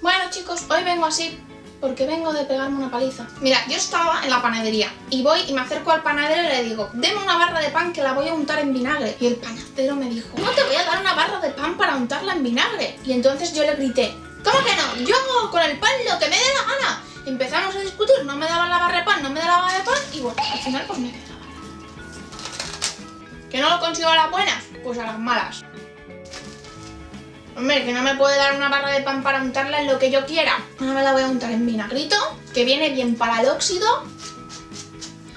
Bueno chicos, hoy vengo así porque vengo de pegarme una paliza. Mirad, yo estaba en la panadería y voy y me acerco al panadero y le digo: deme una barra de pan que la voy a untar en vinagre. Y el panadero me dijo: no te voy a dar una barra de pan para untarla en vinagre. Y entonces yo le grité: ¿cómo que no? Yo hago con el pan lo que me dé la gana. Y empezamos a discutir, no me daban la barra de pan, no me daba la barra de pan y bueno, al final pues me quedé la barra. ¿Que no lo consigo a las buenas? Pues a las malas. Hombre, que no me puede dar una barra de pan para untarla en lo que yo quiera. Ahora me la voy a untar en vinagrito, que viene bien para el óxido.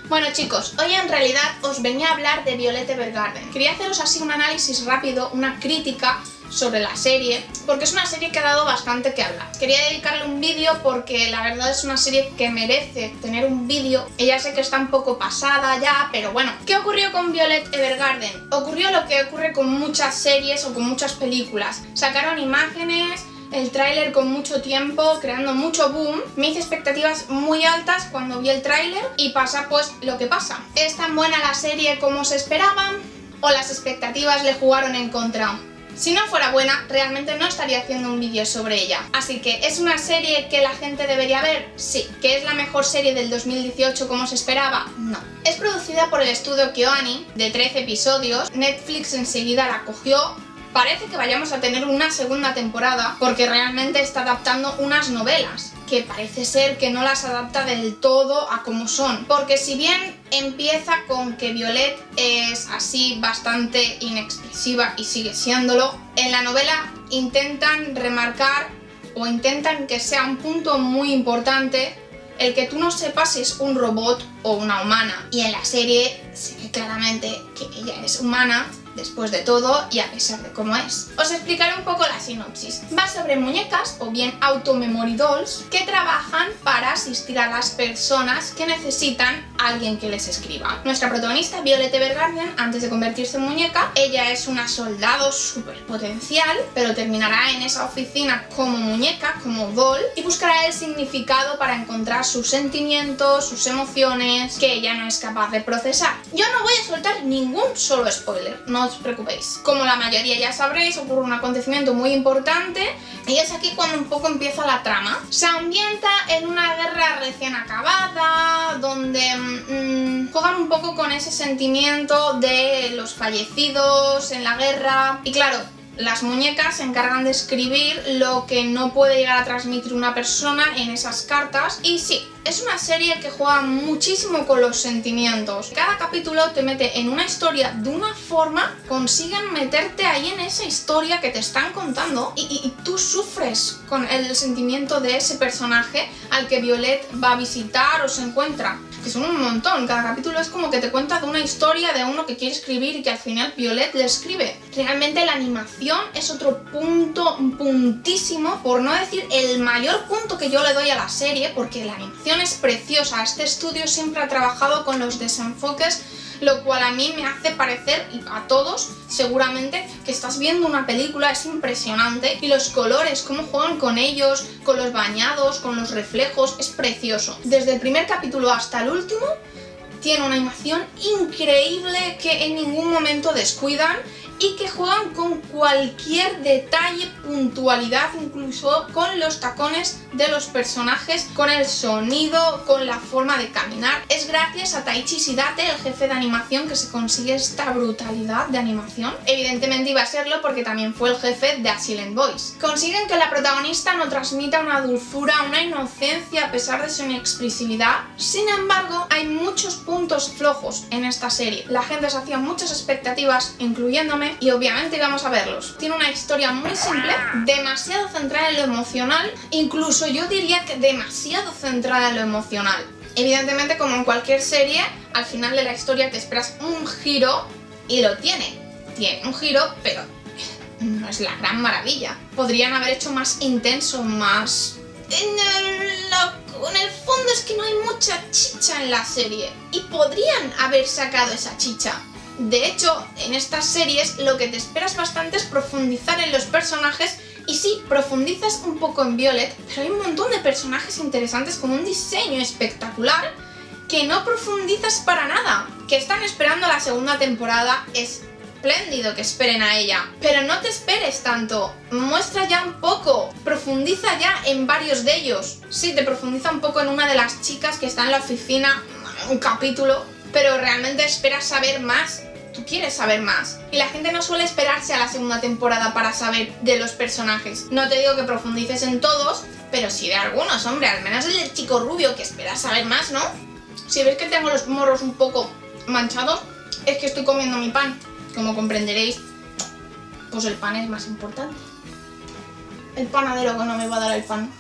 Bueno chicos, hoy en realidad os venía a hablar de Violet Evergarden. Quería haceros así un análisis rápido, una crítica sobre la serie, porque es una serie que ha dado bastante que hablar. Quería dedicarle un vídeo porque la verdad es una serie que merece tener un vídeo. Ella sé que está un poco pasada ya, pero bueno. ¿Qué ocurrió con Violet Evergarden? Ocurrió lo que ocurre con muchas series o con muchas películas. Sacaron imágenes, el tráiler con mucho tiempo, creando mucho boom. Me hice expectativas muy altas cuando vi el tráiler y pasa pues lo que pasa. ¿Es tan buena la serie como se esperaba o las expectativas le jugaron en contra? Si no fuera buena, realmente no estaría haciendo un vídeo sobre ella. Así que, ¿es una serie que la gente debería ver? Sí. ¿Que es la mejor serie del 2018 como se esperaba? No. Es producida por el estudio KyoAni, de 13 episodios. Netflix enseguida la cogió. Parece que vayamos a tener una segunda temporada porque realmente está adaptando unas novelas que parece ser que no las adapta del todo a como son. Porque si bien empieza con que Violet es así bastante inexpresiva y sigue siéndolo, en la novela intentan remarcar o intentan que sea un punto muy importante el que tú no sepas si es un robot o una humana. Y en la serie se ve claramente que ella es humana después de todo y a pesar de cómo es. Os explicaré un poco la sinopsis. Va sobre muñecas o bien auto-memory dolls que trabajan para asistir a las personas que necesitan a alguien que les escriba. Nuestra protagonista, Violet Evergarden, antes de convertirse en muñeca, ella es una soldado súper potencial, pero terminará en esa oficina como muñeca, como doll, y buscará el significado para encontrar sus sentimientos, sus emociones, que ella no es capaz de procesar. Yo no voy a soltar ningún solo spoiler, no os preocupéis. Como la mayoría ya sabréis, ocurre un acontecimiento muy importante y es aquí cuando un poco empieza la trama. Se ambienta en una guerra recién acabada, donde juegan un poco con ese sentimiento de los fallecidos en la guerra. Y claro, las muñecas se encargan de escribir lo que no puede llegar a transmitir una persona en esas cartas. Y sí, es una serie que juega muchísimo con los sentimientos. Cada capítulo te mete en una historia de una forma, consiguen meterte ahí en esa historia que te están contando y tú sufres con el sentimiento de ese personaje al que Violet va a visitar o se encuentra. Que son un montón, cada capítulo es como que te cuenta de una historia de uno que quiere escribir y que al final Violet le escribe. Realmente la animación es otro punto, puntísimo, por no decir el mayor punto que yo le doy a la serie, porque la animación es preciosa. Este estudio siempre ha trabajado con los desenfoques, lo cual a mí me hace parecer, y a todos seguramente, que estás viendo una película. Es impresionante. Y los colores, cómo juegan con ellos, con los bañados, con los reflejos, es precioso. Desde el primer capítulo hasta el último tiene una animación increíble que en ningún momento descuidan y que juegan con cualquier detalle, puntualidad, incluso con los tacones de los personajes, con el sonido, con la forma de caminar. Es gracias a Taichi Shidate, el jefe de animación, que se consigue esta brutalidad de animación. Evidentemente iba a serlo porque también fue el jefe de A Silent Voice. Consiguen que la protagonista no transmita una dulzura, una inocencia a pesar de su inexpresividad. Sin embargo, hay muchos puntos flojos en esta serie. La gente se hacía muchas expectativas, incluyéndome, y obviamente íbamos a verlos. Tiene una historia muy simple, demasiado centrada en lo emocional, incluso yo diría que demasiado centrada en lo emocional. Evidentemente, como en cualquier serie, al final de la historia te esperas un giro y lo tiene. Tiene un giro, pero no es la gran maravilla. Podrían haber hecho más intenso, más... En el fondo es que no hay mucha chicha en la serie y podrían haber sacado esa chicha. De hecho, en estas series lo que te esperas bastante es profundizar en los personajes. Y sí, profundizas un poco en Violet, pero hay un montón de personajes interesantes con un diseño espectacular que no profundizas para nada. Que están esperando la segunda temporada es espléndido que esperen a ella. Pero no te esperes tanto, muestra ya un poco, profundiza ya en varios de ellos. Sí, te profundiza un poco en una de las chicas que está en la oficina, un capítulo, pero realmente esperas saber más. Tú quieres saber más. Y la gente no suele esperarse a la segunda temporada para saber de los personajes. No te digo que profundices en todos, pero sí de algunos, hombre, al menos el del chico rubio, que esperas saber más, ¿no? Si ves que tengo los morros un poco manchados, es que estoy comiendo mi pan. Como comprenderéis, pues el pan es más importante. El panadero que no me va a dar el pan.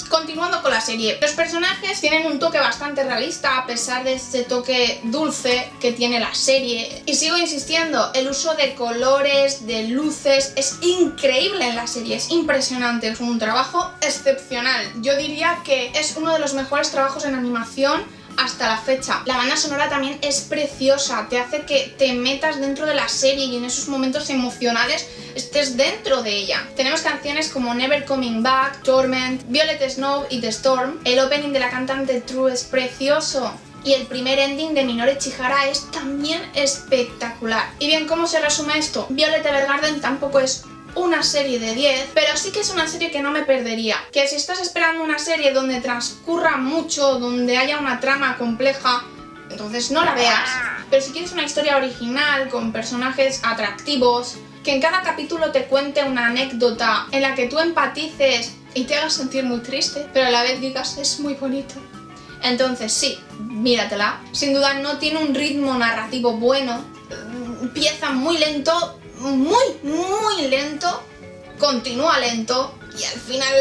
Continuando con la serie, los personajes tienen un toque bastante realista a pesar de ese toque dulce que tiene la serie. Y sigo insistiendo, el uso de colores, de luces, es increíble en la serie, es impresionante, es un trabajo excepcional. Yo diría que es uno de los mejores trabajos en animación hasta la fecha. La banda sonora también es preciosa, te hace que te metas dentro de la serie y en esos momentos emocionales estés dentro de ella. Tenemos canciones como Never Coming Back, Torment, Violet Snow y The Storm. El opening de la cantante True es precioso. Y el primer ending de Minoru Chihara es también espectacular. Y bien, ¿cómo se resume esto? Violet Evergarden tampoco es una serie de 10, pero sí que es una serie que no me perdería. Que si estás esperando una serie donde transcurra mucho, donde haya una trama compleja, entonces no la veas. Pero si quieres una historia original, con personajes atractivos, que en cada capítulo te cuente una anécdota en la que tú empatices y te hagas sentir muy triste, pero a la vez digas es muy bonito, entonces sí, míratela. Sin duda no tiene un ritmo narrativo bueno, empieza muy lento, muy lento, continúa lento y al final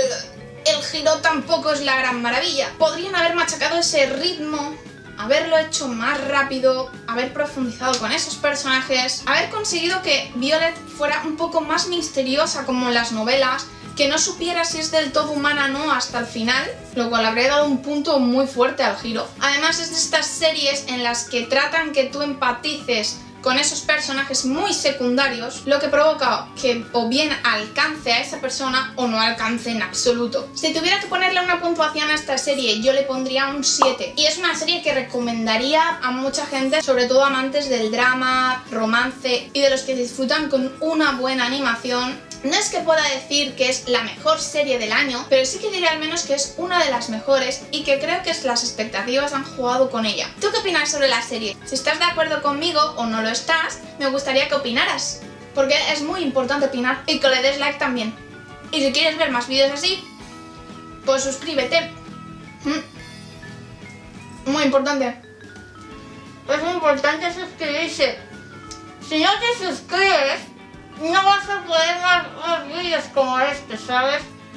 el giro tampoco es la gran maravilla. Podrían haber machacado ese ritmo, haberlo hecho más rápido, haber profundizado con esos personajes, haber conseguido que Violet fuera un poco más misteriosa como en las novelas, que no supiera si es del todo humana o no hasta el final, lo cual habría dado un punto muy fuerte al giro. Además es de estas series en las que tratan que tú empatices con esos personajes muy secundarios, lo que provoca que o bien alcance a esa persona o no alcance en absoluto. Si tuviera que ponerle una puntuación a esta serie, yo le pondría un 7. Y es una serie que recomendaría a mucha gente, sobre todo amantes del drama, romance y de los que disfrutan con una buena animación. No es que pueda decir que es la mejor serie del año, pero sí que diré al menos que es una de las mejores y que creo que las expectativas han jugado con ella. ¿Tú qué opinas sobre la serie? Si estás de acuerdo conmigo o no lo estás, me gustaría que opinaras, porque es muy importante opinar y que le des like también. Y si quieres ver más vídeos así, pues suscríbete. Muy importante. Es muy importante suscribirse. Si no te suscribes, no vas a poder ver más vídeos como este, ¿sabes?